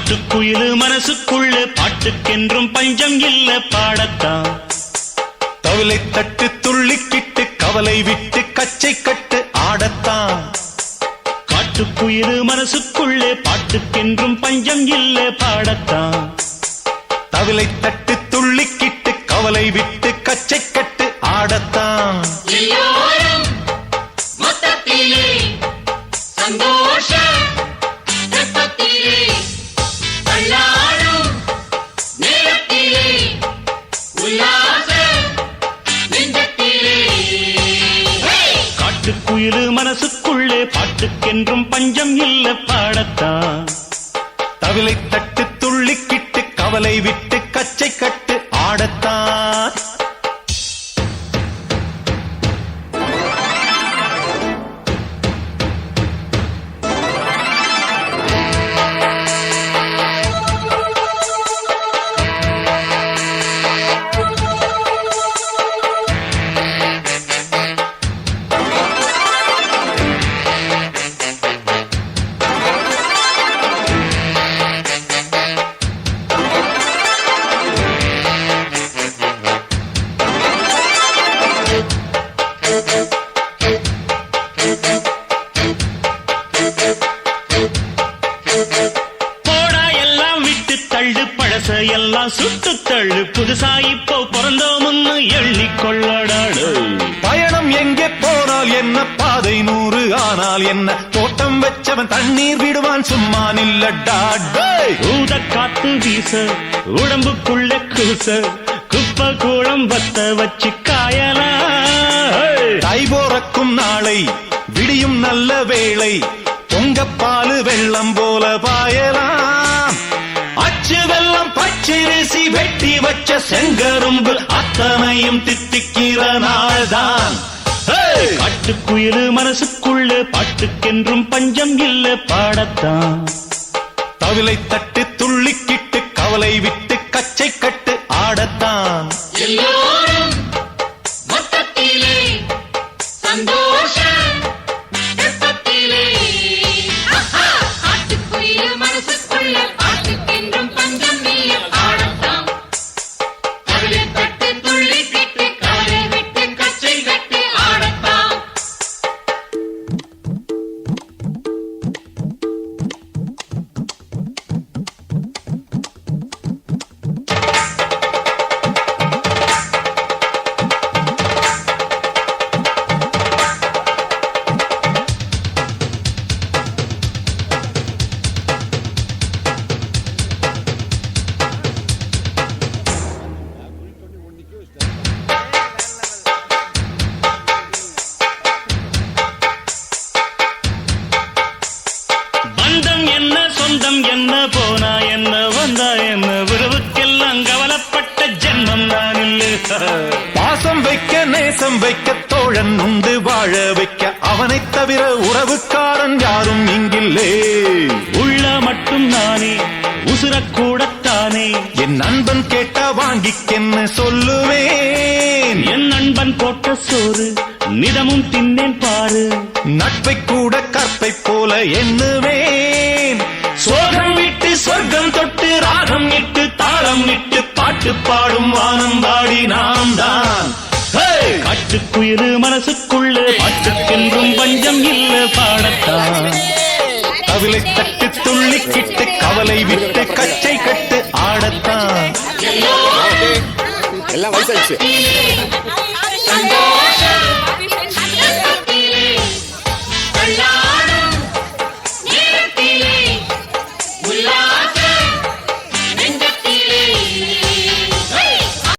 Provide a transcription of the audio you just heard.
காட்டுக்குயிலு மனசுக்குள்ள பாட்டுக்கென்றும் பஞ்சம் இல்ல பாடத்தான். தவிலை தட்டு துள்ளிக்கிட்டு கவலை விட்டு கச்சை கட்டு ஆடத்தான். காட்டுக்குயிலு மனசுக்குள்ளே பாட்டுக்கென்றும் பஞ்சம் இல்ல பாடத்தான். தவிலை தட்டு துள்ளிக்கிட்டு கவலை விட்டு கச்சை கட்டு ஆடத்தான். காட்டுக்குயிலு மனசுக்குள்ளே பாட்டுக்கென்றும் பஞ்சம் இல்ல பாடத்தான். தவிலை தட்டு துள்ளிக்கிட்டு கவலை விட்டு கச்சை கட்டு ஆடத்தான். எல்லாம் சுட்டு தள்ளு, புதுசா இப்போ பிறந்தோம்னு எண்ணிக்கொள்ளடாடு. பயணம் எங்கே போனால் என்ன, பாதை 100 ஆனால் என்ன, தோட்டம் வச்சவன் தண்ணீர் விடுவான் சும்மா நில்லடாடு. ஊத காத்து வீச உடம்புக்குள்ள கூச, குப்பை கூடம் வத்த வச்சு காயலாம். தை போறக்கும் நாளை விடியும் நல்ல வேளை, பொங்கப்பாலு வெள்ளம் போல பாயலாம். அச்சு வெள்ளம் பச்சரிசி வெட்டி வச்ச செங்கரும்பு அத்தனையும் தித்திக்கிற நாள்தான். காட்டுக்குயிலு மனசுக்குள்ள பாட்டுக்கென்றும் பஞ்சம் இல்ல பாடத்தான். தவிலை தட்டு துள்ளிக்கிட்டு கவலை விட்டு கச்சை கட்டு ஆடத்தான். சொந்தம் என்ன, போனா என்ன, வந்தா என்ன, உறவுக்கெல்லாம் கவலைப்பட்ட ஜென்மம் தான் இல்ல. பாசம் வைக்க நேசம் வைக்க தோழன் உண்டு வாழ வைக்க, அவனைத் தவிர உறவுக்காரன் யாரும் இங்கில்லே. உள்ள மட்டும் நானே உசுரக்கூடத்தானே, என் நண்பன் கேட்டா வாங்கிக்கென்னு சொல்லுவேன். என் நண்பன் போட்ட சோறு நிதமும் தின்னேன் பாரு. நட்பை கூட கற்பை போல எண்ணுவேன். சோகம் விட்டு சொர்க்கம் தொட்டு ராகம் இட்டு தாளம் இட்டு பாட்டு பாடும் வானம் பாடி நாம் தான். காட்டுக்குயிலு மனசுக்குள்ள பாட்டுக்கென்றும் பஞ்சம் இல்ல பாடத்தான். தவிலை தட்டு துள்ளிக்கிட்டு கவலை விட்டு கச்சை கட்டு ஆடத்தான். எல்லாம் வயசாச்சு.